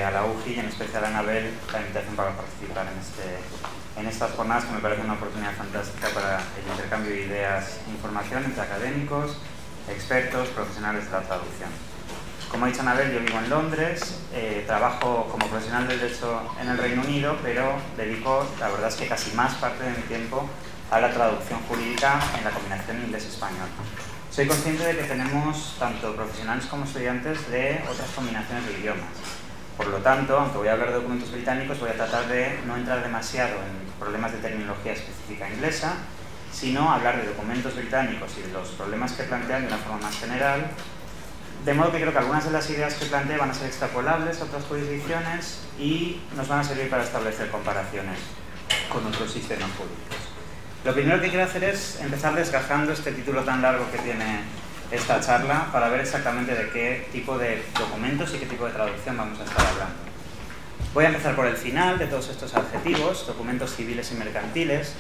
a la UGI y en especial a Anabel la invitación para participar en estas jornadas, que me parece una oportunidad fantástica para el intercambio de ideas e información entre académicos, expertos, profesionales de la traducción. Como ha dicho Anabel, yo vivo en Londres, trabajo como profesional del derecho en el Reino Unido, pero dedico, la verdad es que casi más parte de mi tiempo a la traducción jurídica en la combinación inglés-español. Soy consciente de que tenemos tanto profesionales como estudiantes de otras combinaciones de idiomas. Por lo tanto, aunque voy a hablar de documentos británicos, voy a tratar de no entrar demasiado en problemas de terminología específica inglesa, sino hablar de documentos británicos y de los problemas que plantean de una forma más general, de modo que creo que algunas de las ideas que planteo van a ser extrapolables a otras jurisdicciones y nos van a servir para establecer comparaciones con otros sistemas jurídicos. Lo primero que quiero hacer es empezar desgajando este título tan largo que tiene esta charla para ver exactamente de qué tipo de documentos y qué tipo de traducción vamos a estar hablando. Voy a empezar por el final de todos estos adjetivos, documentos civiles y mercantiles.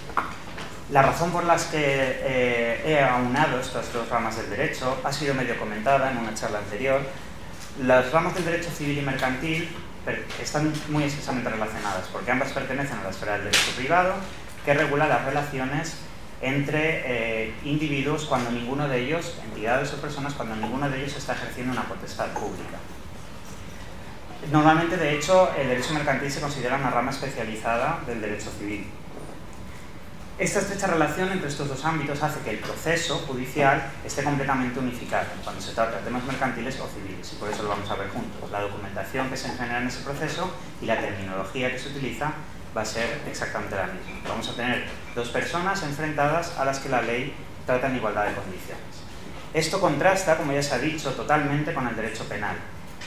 La razón por la que he aunado estas dos ramas del derecho ha sido medio comentada en una charla anterior. Las ramas del derecho civil y mercantil están muy estrechamente relacionadas porque ambas pertenecen a la esfera del derecho privado, que regula las relaciones entre individuos cuando ninguno de ellos, entidades o personas, cuando ninguno de ellos está ejerciendo una potestad pública. Normalmente, de hecho, el derecho mercantil se considera una rama especializada del derecho civil. Esta estrecha relación entre estos dos ámbitos hace que el proceso judicial esté completamente unificado cuando se trata de temas mercantiles o civiles, y por eso lo vamos a ver juntos. La documentación que se genera en ese proceso y la terminología que se utiliza va a ser exactamente la misma. Vamos a tener dos personas enfrentadas a las que la ley trata en igualdad de condiciones. Esto contrasta, como ya se ha dicho, totalmente con el derecho penal.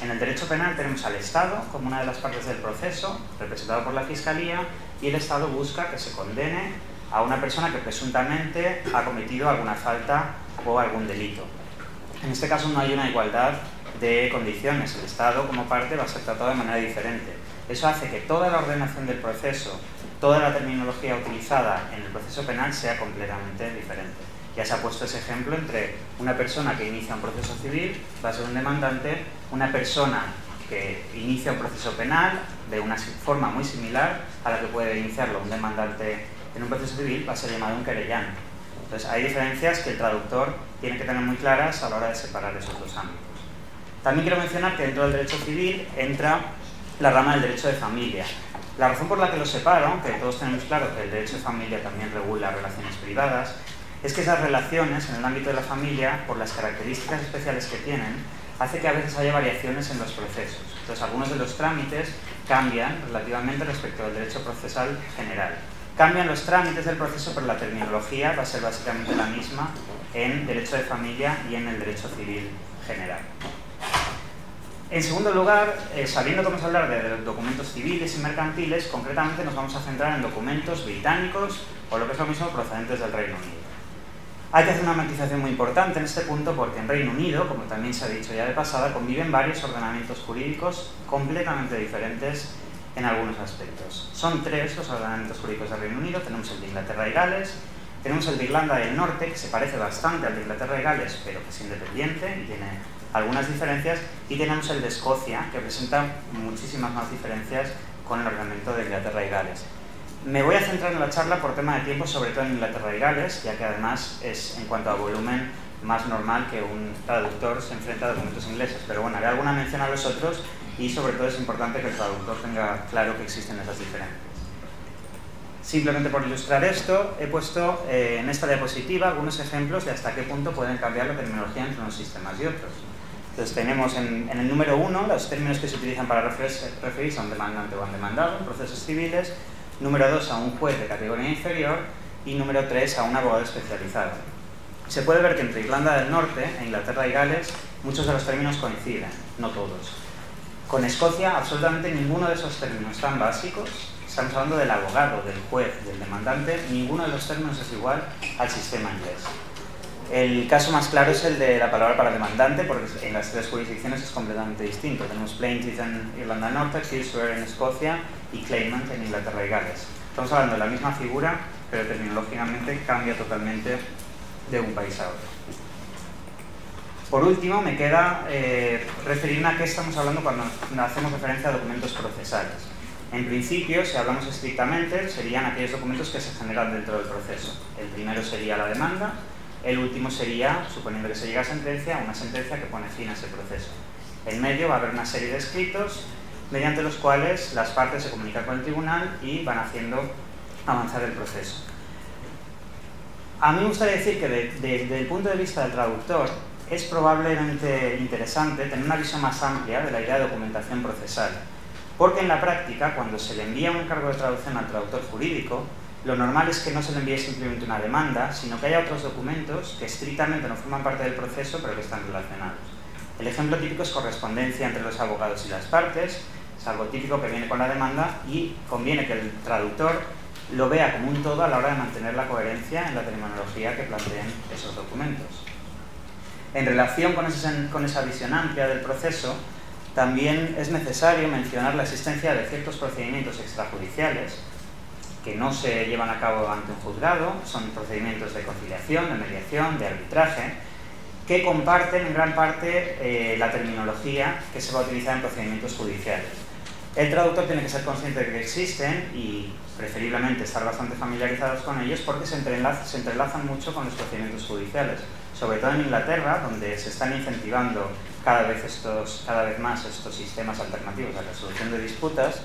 En el derecho penal tenemos al Estado como una de las partes del proceso, representado por la Fiscalía, y el Estado busca que se condene a una persona que presuntamente ha cometido alguna falta o algún delito. En este caso no hay una igualdad de condiciones. El Estado, como parte, va a ser tratado de manera diferente. Eso hace que toda la ordenación del proceso, toda la terminología utilizada en el proceso penal sea completamente diferente. Ya se ha puesto ese ejemplo entre una persona que inicia un proceso civil, va a ser un demandante, una persona que inicia un proceso penal de una forma muy similar a la que puede iniciarlo un demandante en un proceso civil, va a ser llamado un querellante. Entonces hay diferencias que el traductor tiene que tener muy claras a la hora de separar esos dos ámbitos. También quiero mencionar que dentro del derecho civil entra la rama del derecho de familia. La razón por la que los separo, aunque todos tenemos claro que el derecho de familia también regula relaciones privadas, es que esas relaciones en el ámbito de la familia, por las características especiales que tienen, hace que a veces haya variaciones en los procesos. Entonces, algunos de los trámites cambian relativamente respecto al derecho procesal general. Cambian los trámites del proceso, pero la terminología va a ser básicamente la misma en derecho de familia y en el derecho civil general. En segundo lugar, sabiendo que vamos a hablar de documentos civiles y mercantiles, concretamente nos vamos a centrar en documentos británicos o, lo que es lo mismo, procedentes del Reino Unido. Hay que hacer una matización muy importante en este punto porque en Reino Unido, como también se ha dicho ya de pasada, conviven varios ordenamientos jurídicos completamente diferentes en algunos aspectos. Son tres los ordenamientos jurídicos del Reino Unido. Tenemos el de Inglaterra y Gales, tenemos el de Irlanda del Norte, que se parece bastante al de Inglaterra y Gales, pero que es independiente y tiene algunas diferencias, y tenemos el de Escocia, que presenta muchísimas más diferencias con el ordenamiento de Inglaterra y Gales. Me voy a centrar en la charla por tema de tiempo, sobre todo en Inglaterra y Gales, ya que además es, en cuanto a volumen, más normal que un traductor se enfrente a documentos ingleses. Pero bueno, haré alguna mención a los otros y sobre todo es importante que el traductor tenga claro que existen esas diferencias. Simplemente por ilustrar esto, he puesto en esta diapositiva algunos ejemplos de hasta qué punto pueden cambiar la terminología entre unos sistemas y otros. Entonces tenemos en el número 1 los términos que se utilizan para referirse a un demandante o a un demandado en procesos civiles, número 2 a un juez de categoría inferior y número 3 a un abogado especializado. Se puede ver que entre Irlanda del Norte e Inglaterra y Gales muchos de los términos coinciden, no todos. Con Escocia absolutamente ninguno de esos términos tan básicos, estamos hablando del abogado, del juez, del demandante, ninguno de los términos es igual al sistema inglés. El caso más claro es el de la palabra para demandante, porque en las tres jurisdicciones es completamente distinto. Tenemos plaintiff en Irlanda del Norte, pursuer en Escocia y claimant en Inglaterra y Gales. Estamos hablando de la misma figura, pero terminológicamente cambia totalmente de un país a otro. Por último, me queda referirme a qué estamos hablando cuando hacemos referencia a documentos procesales. En principio, si hablamos estrictamente, serían aquellos documentos que se generan dentro del proceso. El primero sería la demanda, el último sería, suponiendo que se llega a sentencia, una sentencia que pone fin a ese proceso. En medio va a haber una serie de escritos mediante los cuales las partes se comunican con el tribunal y van haciendo avanzar el proceso. A mí me gustaría decir que desde el punto de vista del traductor es probablemente interesante tener una visión más amplia de la idea de documentación procesal, porque en la práctica, cuando se le envía un encargo de traducción al traductor jurídico, lo normal es que no se le envíe simplemente una demanda, sino que haya otros documentos que estrictamente no forman parte del proceso, pero que están relacionados. El ejemplo típico es correspondencia entre los abogados y las partes, es algo típico que viene con la demanda y conviene que el traductor lo vea como un todo a la hora de mantener la coherencia en la terminología que planteen esos documentos. En relación con esa visión amplia del proceso, también es necesario mencionar la existencia de ciertos procedimientos extrajudiciales que no se llevan a cabo ante un juzgado, son procedimientos de conciliación, de mediación, de arbitraje, que comparten en gran parte la terminología que se va a utilizar en procedimientos judiciales. El traductor tiene que ser consciente de que existen y preferiblemente estar bastante familiarizados con ellos porque se entrelazan mucho con los procedimientos judiciales, sobre todo en Inglaterra, donde se están incentivando cada vez más estos sistemas alternativos de resolución de disputas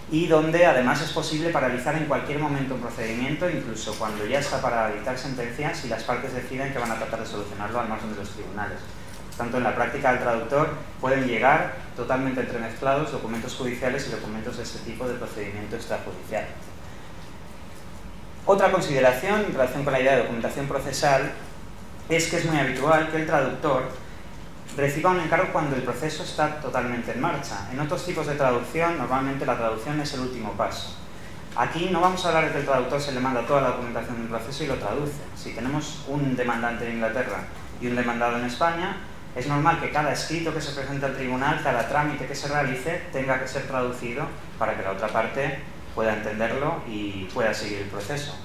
y donde además es posible paralizar en cualquier momento un procedimiento, incluso cuando ya está para dictar sentencia, si las partes deciden que van a tratar de solucionarlo al margen de los tribunales. Tanto en la práctica del traductor pueden llegar totalmente entremezclados documentos judiciales y documentos de este tipo de procedimiento extrajudicial. Otra consideración en relación con la idea de documentación procesal es que es muy habitual que el traductor reciba un encargo cuando el proceso está totalmente en marcha. En otros tipos de traducción, normalmente la traducción es el último paso. Aquí no vamos a hablar de que el traductor se le manda toda la documentación del proceso y lo traduce. Si tenemos un demandante en Inglaterra y un demandado en España, es normal que cada escrito que se presente al tribunal, cada trámite que se realice, tenga que ser traducido para que la otra parte pueda entenderlo y pueda seguir el proceso.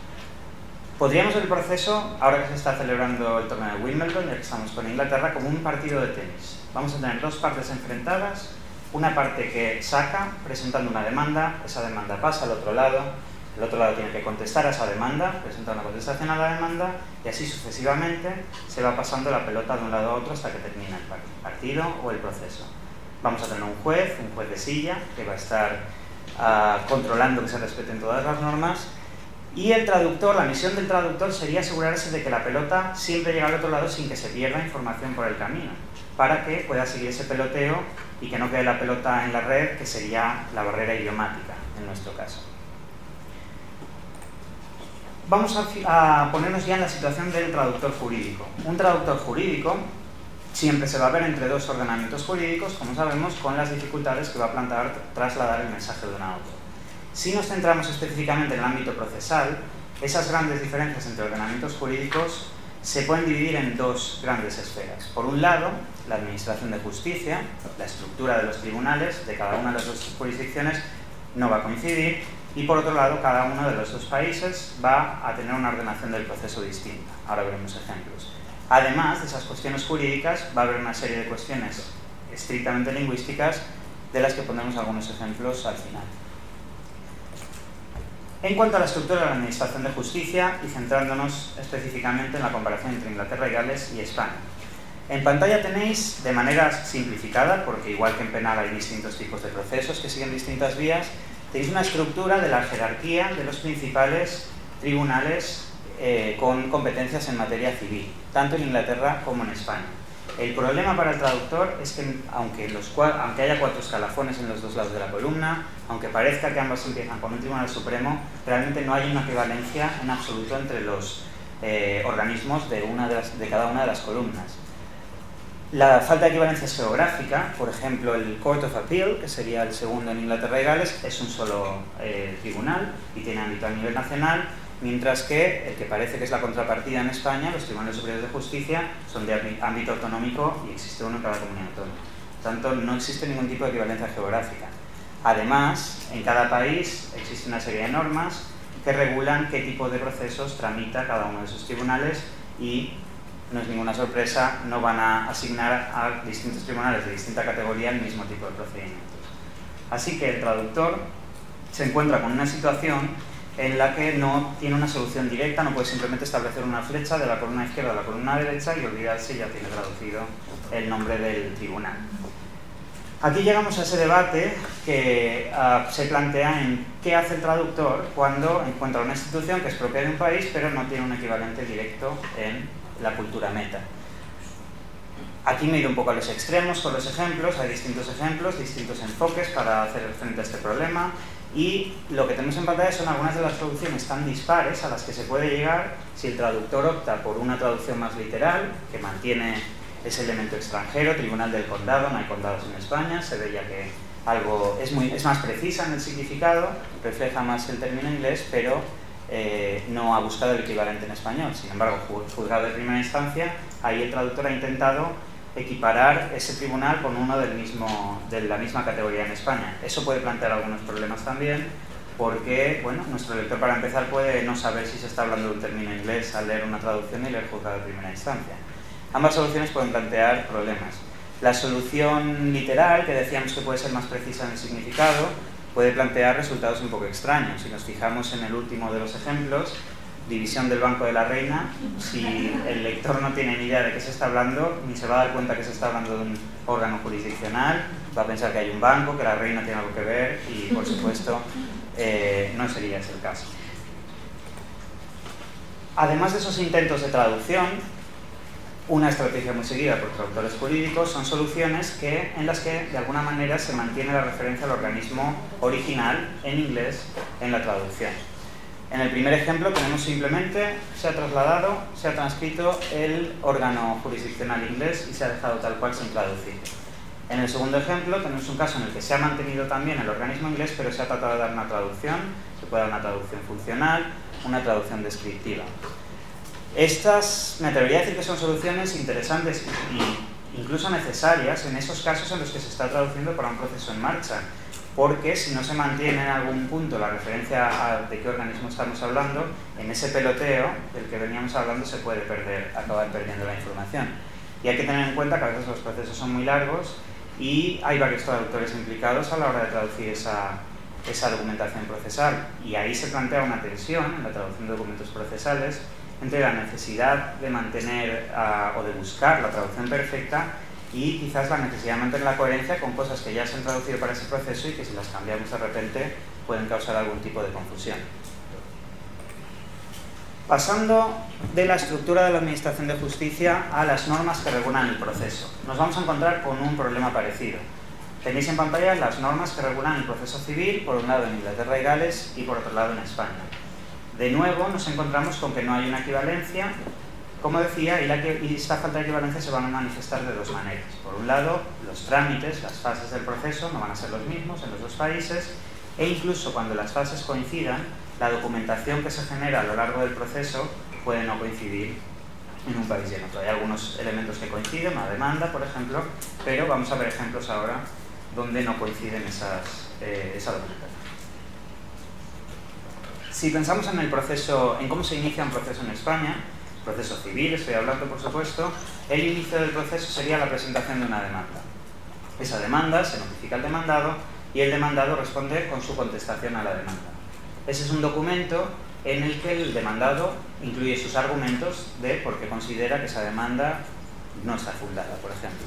Podríamos ver el proceso, ahora que se está celebrando el torneo de Wimbledon, ya que estamos con Inglaterra, como un partido de tenis. Vamos a tener dos partes enfrentadas, una parte que saca presentando una demanda, esa demanda pasa al otro lado, el otro lado tiene que contestar a esa demanda, presentar una contestación a la demanda y así sucesivamente se va pasando la pelota de un lado a otro hasta que termina el partido o el proceso. Vamos a tener un juez de silla, que va a estar controlando que se respeten todas las normas. Y el traductor, la misión del traductor sería asegurarse de que la pelota siempre llega al otro lado sin que se pierda información por el camino, para que pueda seguir ese peloteo y que no quede la pelota en la red, que sería la barrera idiomática en nuestro caso. Vamos a ponernos ya en la situación del traductor jurídico. Un traductor jurídico siempre se va a ver entre dos ordenamientos jurídicos, como sabemos, con las dificultades que va a plantear trasladar el mensaje de uno a otro. Si nos centramos específicamente en el ámbito procesal, esas grandes diferencias entre ordenamientos jurídicos se pueden dividir en dos grandes esferas. Por un lado, la administración de justicia, la estructura de los tribunales de cada una de las dos jurisdicciones no va a coincidir, y por otro lado, cada uno de los dos países va a tener una ordenación del proceso distinta. Ahora veremos ejemplos. Además de esas cuestiones jurídicas, va a haber una serie de cuestiones estrictamente lingüísticas, de las que pondremos algunos ejemplos al final. En cuanto a la estructura de la Administración de Justicia, y centrándonos específicamente en la comparación entre Inglaterra y Gales y España. En pantalla tenéis, de manera simplificada, porque igual que en penal hay distintos tipos de procesos que siguen distintas vías, tenéis una estructura de la jerarquía de los principales tribunales con competencias en materia civil, tanto en Inglaterra como en España. El problema para el traductor es que, aunque haya 4 escalafones en los dos lados de la columna, aunque parezca que ambos empiezan con un Tribunal Supremo, realmente no hay una equivalencia en absoluto entre los organismos de cada una de las columnas. La falta de equivalencia es geográfica. Por ejemplo, el Court of Appeal, que sería el segundo en Inglaterra y Gales, es un solo tribunal y tiene ámbito a nivel nacional, mientras que el que parece que es la contrapartida en España, los Tribunales Superiores de Justicia, son de ámbito autonómico y existe uno en cada comunidad autónoma. Por tanto, no existe ningún tipo de equivalencia geográfica. Además, en cada país existe una serie de normas que regulan qué tipo de procesos tramita cada uno de esos tribunales y no es ninguna sorpresa, no van a asignar a distintos tribunales de distinta categoría el mismo tipo de procedimientos. Así que el traductor se encuentra con una situación en la que no tiene una solución directa, no puede simplemente establecer una flecha de la columna izquierda a la columna derecha y olvidarse, ya tiene traducido el nombre del tribunal. Aquí llegamos a ese debate que se plantea en qué hace el traductor cuando encuentra una institución que es propia de un país pero no tiene un equivalente directo en la cultura meta. Aquí me he ido un poco a los extremos con los ejemplos, hay distintos ejemplos, distintos enfoques para hacer frente a este problema, y lo que tenemos en pantalla son algunas de las traducciones tan dispares a las que se puede llegar si el traductor opta por una traducción más literal, que mantiene ese elemento extranjero, Tribunal del Condado, no hay condados en España, se ve ya que algo es más precisa en el significado, refleja más el término inglés, pero no ha buscado el equivalente en español. Sin embargo, juzgado de primera instancia, ahí el traductor ha intentado equiparar ese tribunal con uno de la misma categoría en España. Eso puede plantear algunos problemas también, porque bueno, nuestro lector, para empezar, puede no saber si se está hablando de un término inglés al leer una traducción y leer juzgado de primera instancia. Ambas soluciones pueden plantear problemas. La solución literal, que decíamos que puede ser más precisa en el significado, puede plantear resultados un poco extraños. Si nos fijamos en el último de los ejemplos, división del Banco de la Reina, si el lector no tiene ni idea de qué se está hablando, ni se va a dar cuenta que se está hablando de un órgano jurisdiccional, va a pensar que hay un banco, que la reina tiene algo que ver y, por supuesto, no sería ese el caso. Además de esos intentos de traducción, una estrategia muy seguida por traductores jurídicos son soluciones en las que de alguna manera se mantiene la referencia al organismo original en inglés en la traducción. En el primer ejemplo tenemos simplemente, se ha transcrito el órgano jurisdiccional inglés y se ha dejado tal cual sin traducir. En el segundo ejemplo tenemos un caso en el que se ha mantenido también el organismo inglés, pero se ha tratado de dar una traducción, se puede dar una traducción funcional, una traducción descriptiva. Estas, me atrevería a decir que son soluciones interesantes e incluso necesarias en esos casos en los que se está traduciendo para un proceso en marcha, porque si no se mantiene en algún punto la referencia a de qué organismo estamos hablando, en ese peloteo del que veníamos hablando se puede acabar perdiendo la información. Y hay que tener en cuenta que a veces los procesos son muy largos y hay varios traductores implicados a la hora de traducir esa documentación procesal, y ahí se plantea una tensión en la traducción de documentos procesales entre la necesidad de mantener o de buscar la traducción perfecta y quizás la necesidad de mantener la coherencia con cosas que ya se han traducido para ese proceso y que si las cambiamos de repente pueden causar algún tipo de confusión. Pasando de la estructura de la Administración de Justicia a las normas que regulan el proceso, nos vamos a encontrar con un problema parecido. Tenéis en pantalla las normas que regulan el proceso civil, por un lado en Inglaterra y Gales y por otro lado en España. De nuevo nos encontramos con que no hay una equivalencia, como decía, y esta falta de equivalencia se van a manifestar de dos maneras. Por un lado, los trámites, las fases del proceso no van a ser los mismos en los dos países, e incluso cuando las fases coincidan, la documentación que se genera a lo largo del proceso puede no coincidir en un país y en otro. Hay algunos elementos que coinciden, una demanda, por ejemplo, pero vamos a ver ejemplos ahora donde no coinciden esa documentación. Si pensamos en el proceso, en cómo se inicia un proceso en España, proceso civil, estoy hablando por supuesto, el inicio del proceso sería la presentación de una demanda. Esa demanda se notifica al demandado y el demandado responde con su contestación a la demanda. Ese es un documento en el que el demandado incluye sus argumentos de por qué considera que esa demanda no está fundada, por ejemplo.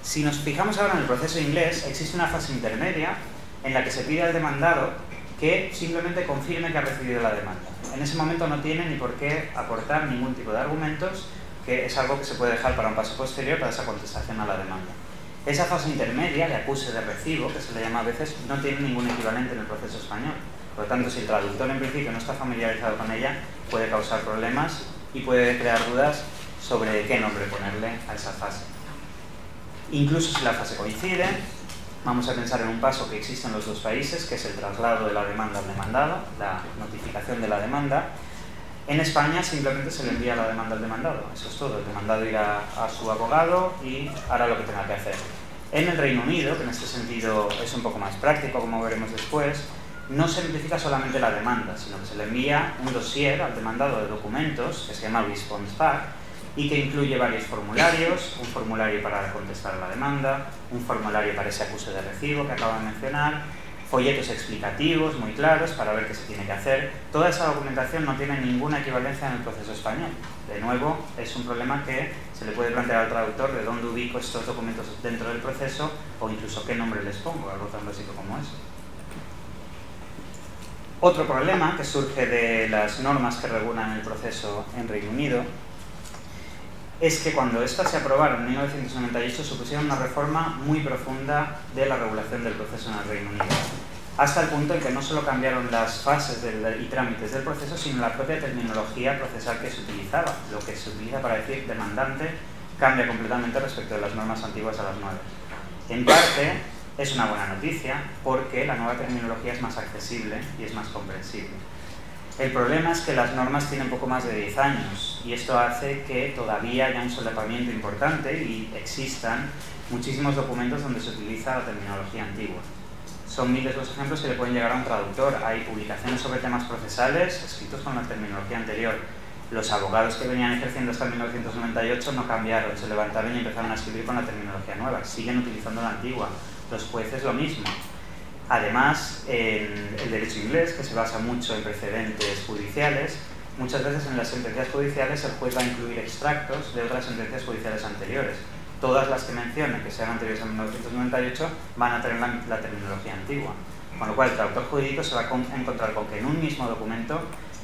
Si nos fijamos ahora en el proceso inglés, existe una fase intermedia en la que se pide al demandado que simplemente confirme que ha recibido la demanda. En ese momento no tiene ni por qué aportar ningún tipo de argumentos, que es algo que se puede dejar para un paso posterior para esa contestación a la demanda. Esa fase intermedia, de acuse de recibo, que se le llama a veces, no tiene ningún equivalente en el proceso español. Por lo tanto, si el traductor en principio no está familiarizado con ella, puede causar problemas y puede crear dudas sobre qué nombre ponerle a esa fase. Incluso si la fase coincide, vamos a pensar en un paso que existe en los dos países, que es el traslado de la demanda al demandado, la notificación de la demanda. En España simplemente se le envía la demanda al demandado, eso es todo. El demandado irá a su abogado y hará lo que tenga que hacer. En el Reino Unido, que en este sentido es un poco más práctico, como veremos después, no se notifica solamente la demanda, sino que se le envía un dossier al demandado de documentos, que se llama Response Pack, y que incluye varios formularios, un formulario para contestar a la demanda, un formulario para ese acuse de recibo que acabo de mencionar, folletos explicativos muy claros para ver qué se tiene que hacer. Toda esa documentación no tiene ninguna equivalencia en el proceso español. De nuevo, es un problema que se le puede plantear al traductor de dónde ubico estos documentos dentro del proceso o incluso qué nombre les pongo, algo tan básico como eso. Otro problema que surge de las normas que regulan el proceso en Reino Unido es que cuando estas se aprobaron en 1998 supusieron una reforma muy profunda de la regulación del proceso en el Reino Unido, hasta el punto en que no solo cambiaron las fases y trámites del proceso, sino la propia terminología procesal que se utilizaba. Lo que se utiliza para decir demandante cambia completamente respecto de las normas antiguas a las nuevas. En parte es una buena noticia porque la nueva terminología es más accesible y es más comprensible. El problema es que las normas tienen poco más de 10 años y esto hace que todavía haya un solapamiento importante y existan muchísimos documentos donde se utiliza la terminología antigua. Son miles los ejemplos que le pueden llegar a un traductor. Hay publicaciones sobre temas procesales escritos con la terminología anterior. Los abogados que venían ejerciendo hasta 1998 no cambiaron, se levantaron y empezaron a escribir con la terminología nueva. Siguen utilizando la antigua. Los jueces lo mismo. Además, en el derecho inglés, que se basa mucho en precedentes judiciales, muchas veces en las sentencias judiciales el juez va a incluir extractos de otras sentencias judiciales anteriores. Todas las que mencione que sean anteriores a 1998 van a tener la terminología antigua. Con lo cual, el traductor jurídico se va a encontrar con que en un mismo documento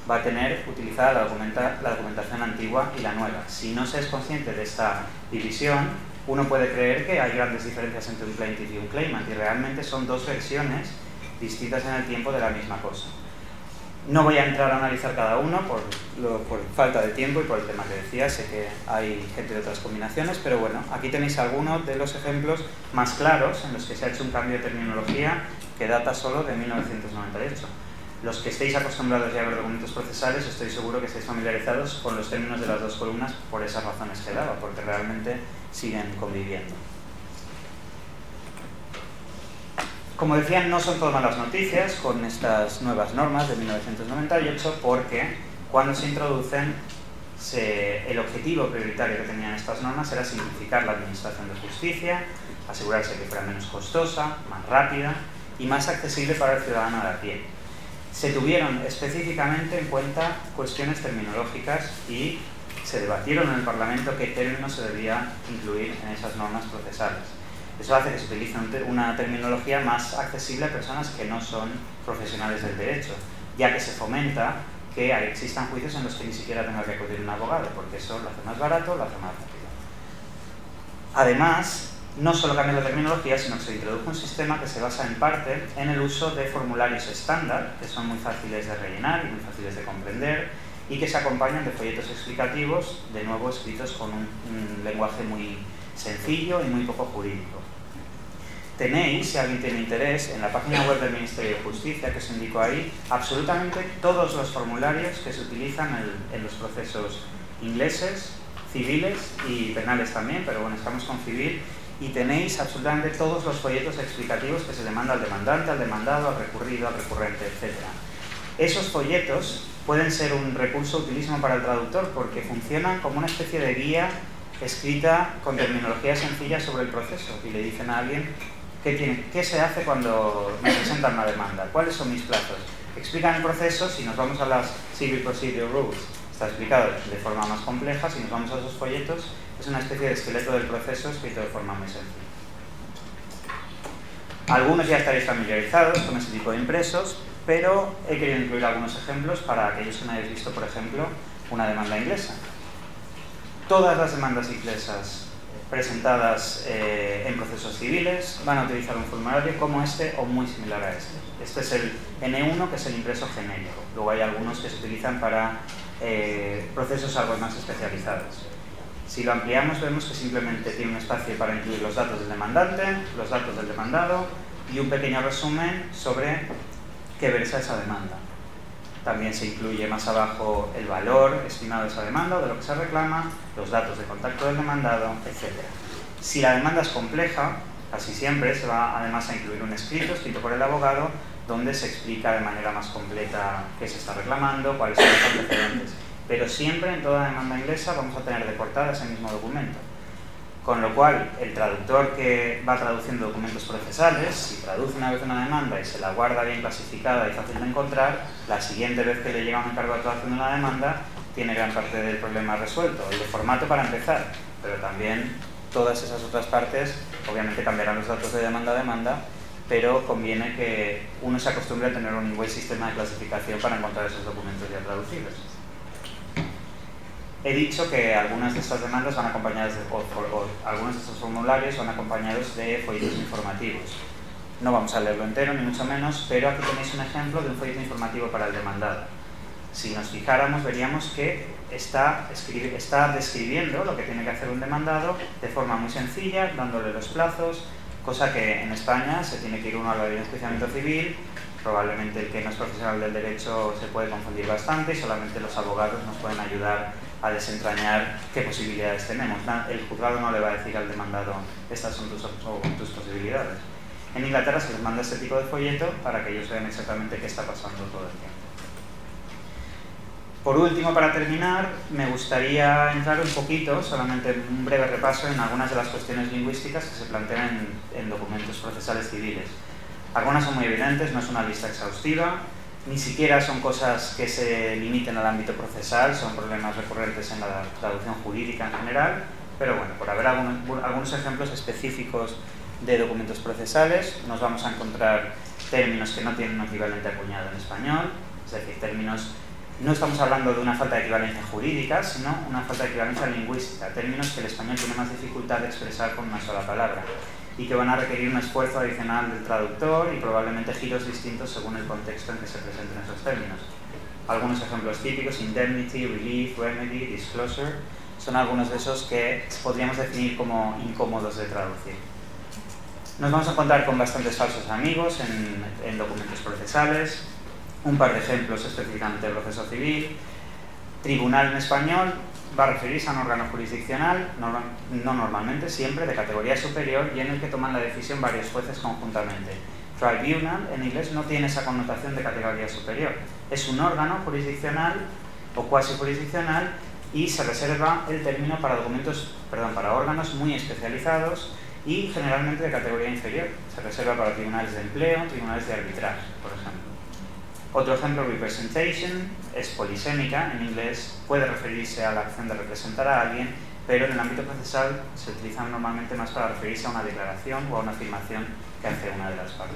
va a tener utilizada la documentación antigua y la nueva. Si no se es consciente de esta división, uno puede creer que hay grandes diferencias entre un plaintiff y un claimant, y realmente son dos versiones distintas en el tiempo de la misma cosa. No voy a entrar a analizar cada uno por falta de tiempo y por el tema que decía, sé que hay gente de otras combinaciones, pero bueno, aquí tenéis algunos de los ejemplos más claros en los que se ha hecho un cambio de terminología que data solo de 1998. Los que estéis acostumbrados ya a ver documentos procesales, estoy seguro que estáis familiarizados con los términos de las dos columnas por esas razones que daba, porque realmente siguen conviviendo. Como decía, no son todas malas noticias con estas nuevas normas de 1998, porque cuando se introducen, el objetivo prioritario que tenían estas normas era simplificar la administración de justicia, asegurarse que fuera menos costosa, más rápida y más accesible para el ciudadano de a pie. Se tuvieron específicamente en cuenta cuestiones terminológicas y se debatieron en el Parlamento qué términos se debía incluir en esas normas procesales. Eso hace que se utilice una terminología más accesible a personas que no son profesionales del derecho, ya que se fomenta que existan juicios en los que ni siquiera tenga que acudir un abogado, porque eso lo hace más barato, lo hace más rápido. Además, no solo cambia la terminología, sino que se introdujo un sistema que se basa en parte en el uso de formularios estándar, que son muy fáciles de rellenar y muy fáciles de comprender, y que se acompañan de folletos explicativos, de nuevo escritos con un lenguaje muy sencillo y muy poco jurídico. Tenéis, si alguien tiene interés, en la página web del Ministerio de Justicia, que os indico ahí, absolutamente todos los formularios que se utilizan en los procesos ingleses, civiles y penales también, pero bueno, estamos con civil, y tenéis absolutamente todos los folletos explicativos que se le manda al demandante, al demandado, al recurrido, al recurrente, etc. Esos folletos pueden ser un recurso utilísimo para el traductor porque funcionan como una especie de guía escrita con terminología sencilla sobre el proceso y le dicen a alguien qué se hace cuando me presentan una demanda, cuáles son mis plazos. Explican el proceso. Si nos vamos a las Civil Procedure Rules, está explicado de forma más compleja. Si nos vamos a esos folletos, es una especie de esqueleto del proceso escrito de forma muy sencilla. Algunos ya estaréis familiarizados con ese tipo de impresos, pero he querido incluir algunos ejemplos para aquellos que no hayáis visto, por ejemplo, una demanda inglesa. Todas las demandas inglesas presentadas en procesos civiles van a utilizar un formulario como este o muy similar a este. Este es el N1, que es el impreso genérico. Luego hay algunos que se utilizan para procesos algo más especializados. Si lo ampliamos, vemos que simplemente tiene un espacio para incluir los datos del demandante, los datos del demandado y un pequeño resumen sobre qué versa esa demanda. También se incluye más abajo el valor estimado de esa demanda o de lo que se reclama, los datos de contacto del demandado, etc. Si la demanda es compleja, casi siempre se va además a incluir un escrito por el abogado donde se explica de manera más completa qué se está reclamando, cuáles son los antecedentes. pero siempre en toda demanda inglesa vamos a tener de portada ese mismo documento. Con lo cual, el traductor que va traduciendo documentos procesales, si traduce una vez una demanda y se la guarda bien clasificada y fácil de encontrar, la siguiente vez que le llega un encargo de traducción de una demanda, tiene gran parte del problema resuelto. El de formato para empezar, pero también todas esas otras partes, obviamente cambiarán los datos de demanda a demanda, pero conviene que uno se acostumbre a tener un buen sistema de clasificación para encontrar esos documentos ya traducidos. He dicho que algunas de estas demandas van acompañadas algunos de estos formularios van acompañados de folletos informativos. No vamos a leerlo entero, ni mucho menos, pero aquí tenéis un ejemplo de un folleto informativo para el demandado. Si nos fijáramos, veríamos que está describiendo lo que tiene que hacer un demandado de forma muy sencilla, dándole los plazos, cosa que en España se tiene que ir uno a la ley de enjuiciamiento civil. Probablemente el que no es profesional del derecho se puede confundir bastante y solamente los abogados nos pueden ayudar a desentrañar qué posibilidades tenemos. El juzgado no le va a decir al demandado estas son tus posibilidades. En Inglaterra se les manda este tipo de folleto para que ellos vean exactamente qué está pasando todo el tiempo. Por último, para terminar, me gustaría entrar un poquito, solamente un breve repaso en algunas de las cuestiones lingüísticas que se plantean en documentos procesales civiles. Algunas son muy evidentes, no es una lista exhaustiva, ni siquiera son cosas que se limiten al ámbito procesal, son problemas recurrentes en la traducción jurídica en general, pero bueno, por haber algunos ejemplos específicos de documentos procesales, nos vamos a encontrar términos que no tienen un equivalente acuñado en español, es decir, términos, no estamos hablando de una falta de equivalencia jurídica, sino una falta de equivalencia lingüística, términos que el español tiene más dificultad de expresar con una sola palabra y que van a requerir un esfuerzo adicional del traductor y probablemente giros distintos según el contexto en que se presenten esos términos. Algunos ejemplos típicos, indemnity, relief, remedy, disclosure, son algunos de esos que podríamos definir como incómodos de traducir. Nos vamos a encontrar con bastantes falsos amigos en documentos procesales, un par de ejemplos específicamente de proceso civil. Tribunal en español va a referirse a un órgano jurisdiccional, no normalmente, siempre de categoría superior y en el que toman la decisión varios jueces conjuntamente. Tribunal en inglés no tiene esa connotación de categoría superior, es un órgano jurisdiccional o cuasi jurisdiccional y se reserva el término para para órganos muy especializados y generalmente de categoría inferior. Se reserva para tribunales de empleo, tribunales de arbitraje, por ejemplo. Otro ejemplo, representation, es polisémica, en inglés puede referirse a la acción de representar a alguien, pero en el ámbito procesal se utiliza normalmente más para referirse a una declaración o a una afirmación que hace una de las partes.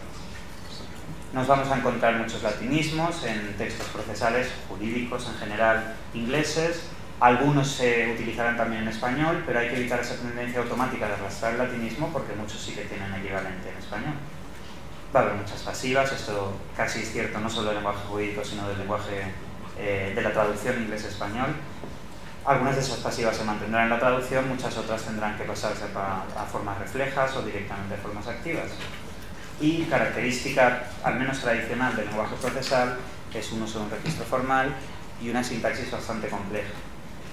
Nos vamos a encontrar muchos latinismos en textos procesales, jurídicos en general, ingleses. Algunos se utilizarán también en español, pero hay que evitar esa tendencia automática de arrastrar el latinismo porque muchos sí que tienen equivalente en español. Va a haber muchas pasivas, esto casi es cierto no solo del lenguaje jurídico, sino del lenguaje de la traducción inglés-español. Algunas de esas pasivas se mantendrán en la traducción, muchas otras tendrán que pasarse a formas reflejas o directamente a formas activas. Y característica, al menos tradicional, del lenguaje procesal es un uso de un registro formal y una sintaxis bastante compleja.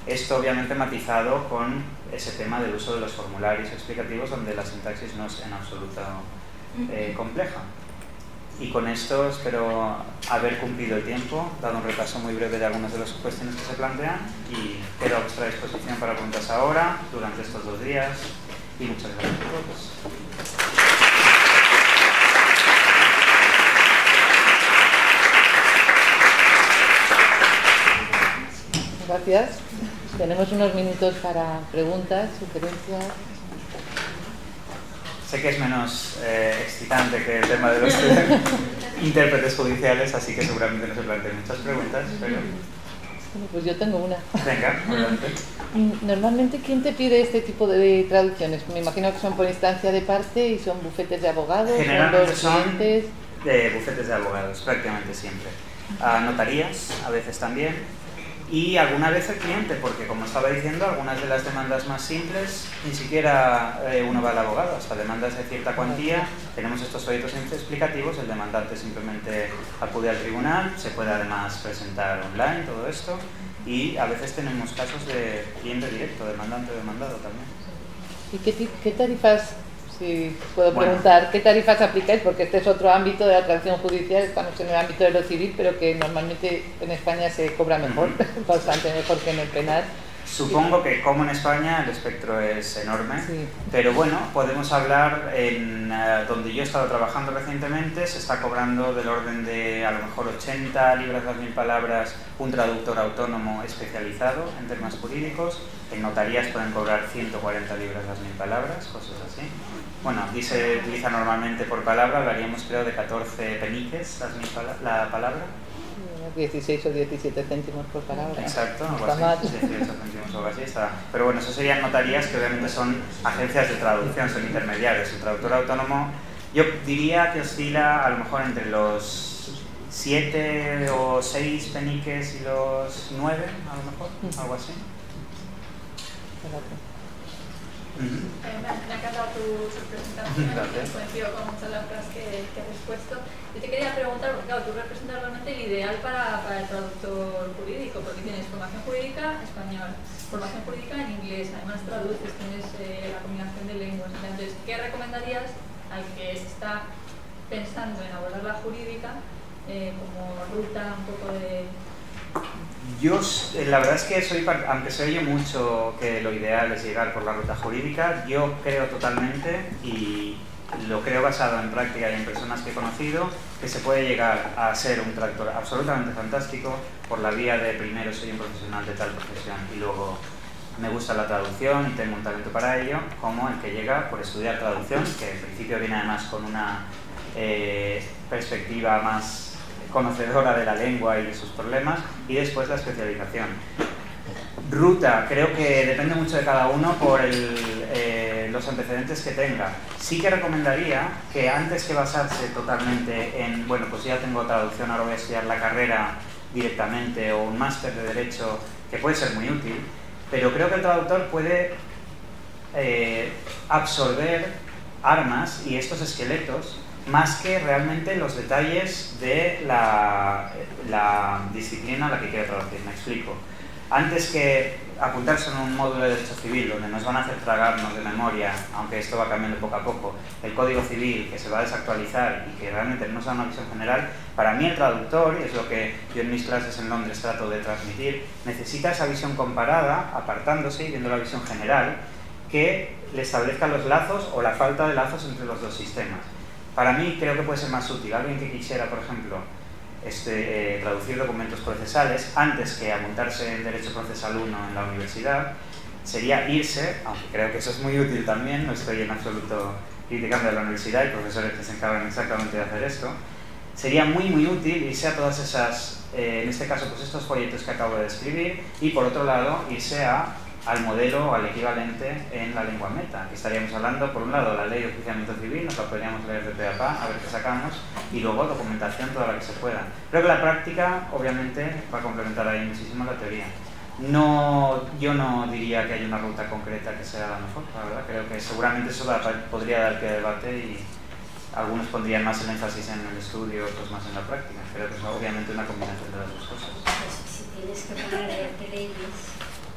Esto obviamente matizado con ese tema del uso de los formularios explicativos donde la sintaxis no es en absoluto compleja. Y con esto espero haber cumplido el tiempo, dado un repaso muy breve de algunas de las cuestiones que se plantean y quedo a vuestra disposición para preguntas ahora, durante estos 2 días y muchas gracias a todos. Gracias. Tenemos unos minutos para preguntas, sugerencias. Sé que es menos excitante que el tema de los intérpretes judiciales, así que seguramente no se planteen muchas preguntas, pero... Bueno, pues yo tengo una. Venga, adelante. Normalmente, ¿quién te pide este tipo de traducciones? Me imagino que son por instancia de parte y son bufetes de abogados. Generalmente son de bufetes de abogados, prácticamente siempre. Notarías, a veces también. Y alguna vez el cliente, porque como estaba diciendo, algunas de las demandas más simples ni siquiera uno va al abogado, hasta demandas de cierta cuantía, tenemos estos folletos explicativos, el demandante simplemente acude al tribunal, se puede además presentar online todo esto y a veces tenemos casos de cliente directo, demandante o demandado también. ¿Y qué tarifas si puedo preguntar, ¿qué tarifas aplicáis? Porque este es otro ámbito de la traducción judicial, estamos en el ámbito de lo civil, pero que normalmente en España se cobra mejor, bastante mejor que en el penal. Supongo que como en España el espectro es enorme, pero bueno, podemos hablar en donde yo he estado trabajando recientemente, se está cobrando del orden de a lo mejor 80 libras las 1000 palabras un traductor autónomo especializado en temas jurídicos. En notarías pueden cobrar 140 libras las 1000 palabras, cosas así. Bueno, aquí se utiliza normalmente por palabra, hablaríamos creo de 14 peniques la palabra. 16 o 17 céntimos por palabra. Exacto, algo así, 18 céntimos o algo así está. Pero bueno, eso serían notarías que obviamente son agencias de traducción, son intermediarios. El traductor autónomo, yo diría que oscila a lo mejor entre los 7 o 6 peniques y los 9, a lo mejor, algo así. Me ha encantado tu presentación, coincido con muchas de las cosas que has expuesto. Yo te quería preguntar, porque claro, tú representas realmente el ideal para el traductor jurídico, porque tienes formación jurídica español, formación jurídica en inglés, además traduces, tienes la combinación de lenguas. Entonces, ¿qué recomendarías al que está pensando en abordar la jurídica como ruta un poco de... Yo, la verdad es que aunque se oye mucho que lo ideal es llegar por la ruta jurídica, yo creo totalmente, y lo creo basado en práctica y en personas que he conocido, que se puede llegar a ser un traductor absolutamente fantástico por la vía de primero soy un profesional de tal profesión y luego me gusta la traducción y tengo un talento para ello, como el que llega por estudiar traducción, que en principio viene además con una perspectiva más conocedora de la lengua y de sus problemas, y después la especialización. Ruta, creo que depende mucho de cada uno por los antecedentes que tenga. Sí que recomendaría que antes que basarse totalmente en, bueno, pues ya tengo traducción, ahora voy a estudiar la carrera directamente o un máster de Derecho, que puede ser muy útil, pero creo que el traductor puede absorber armas y estos esqueletos más que realmente los detalles de la disciplina a la que quiere traducir. Me explico. Antes que apuntarse en un módulo de Derecho Civil, donde nos van a hacer tragarnos de memoria, aunque esto va cambiando poco a poco, el Código Civil, que se va a desactualizar y que realmente no nos da una visión general, para mí el traductor, y es lo que yo en mis clases en Londres trato de transmitir, necesita esa visión comparada, apartándose y viendo la visión general, que le establezca los lazos o la falta de lazos entre los dos sistemas. Para mí creo que puede ser más útil alguien que quisiera, por ejemplo, traducir documentos procesales antes que apuntarse en Derecho Procesal 1 en la universidad, sería irse, aunque creo que eso es muy útil también, no estoy en absoluto criticando a la universidad, hay profesores que se encargan exactamente de hacer esto, sería muy útil irse a todas esas, en este caso, pues estos folletos que acabo de describir, y por otro lado, irse al modelo o al equivalente en la lengua meta, que estaríamos hablando, por un lado, la ley de enjuiciamiento civil, nos la podríamos leer de pe a pa, a ver qué sacamos, y luego documentación toda la que se pueda. Creo que la práctica, obviamente, va a complementar ahí muchísimo la teoría. Yo no diría que hay una ruta concreta que sea la mejor, la verdad. Creo que seguramente eso podría dar pie a debate y algunos pondrían más el énfasis en el estudio, otros más en la práctica. Creo que es obviamente una combinación de las dos cosas. Si tienes que poner a leerte leyes...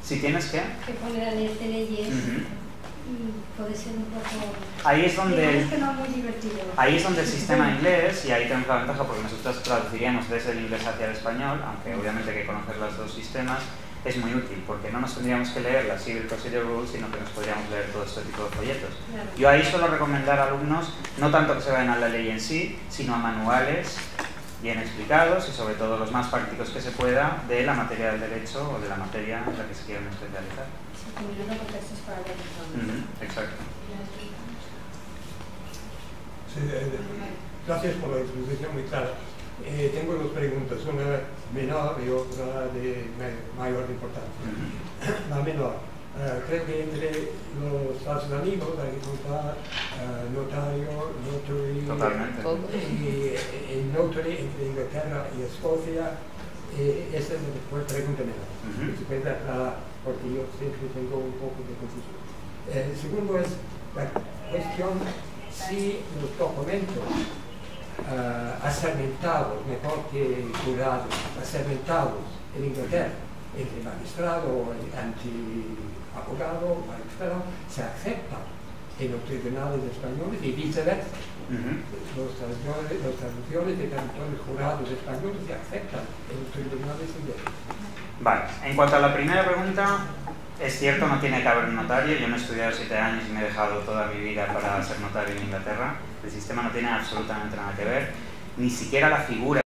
Si tienes que poner a leerte leyes, puede ser un poco... Ahí es donde que no es muy divertido. Ahí es donde el sistema inglés, y ahí tenemos la ventaja porque nosotros traduciríamos desde el inglés hacia el español, aunque obviamente hay que conocer los dos sistemas, es muy útil, porque no nos tendríamos que leer las Civil Procedure Rules, sino que nos podríamos leer todo este tipo de folletos. Claro. Yo ahí suelo recomendar a alumnos, no tanto que se vayan a la ley en sí, sino a manuales bien explicados y sobre todo los más prácticos que se pueda de la materia del derecho o de la materia en la que se quieran especializar. Sí, combinando contextos para leer. Exacto. Sí, gracias por la exposición muy clara. Tengo dos preguntas, una menor y otra de mayor importancia. La menor, creo que entre los falsos amigos hay que contar notario, notary, totalmente. Y el notary entre Inglaterra y Escocia. Esa es la pregunta menor. Se puede aclarar porque yo siempre tengo un poco de confusión. El segundo es la cuestión si los documentos asermentados, mejor que jurados, asermentados en Inglaterra, entre magistrado, anti-abogado, magistrado, se aceptan en los tribunales españoles y viceversa. Los traductores de traductores jurados españoles se aceptan en los tribunales ingleses. Vale, en cuanto a la primera pregunta, es cierto, no tiene que haber un notario. Yo no he estudiado 7 años y me he dejado toda mi vida para ser notario en Inglaterra. El sistema no tiene absolutamente nada que ver, ni siquiera la figura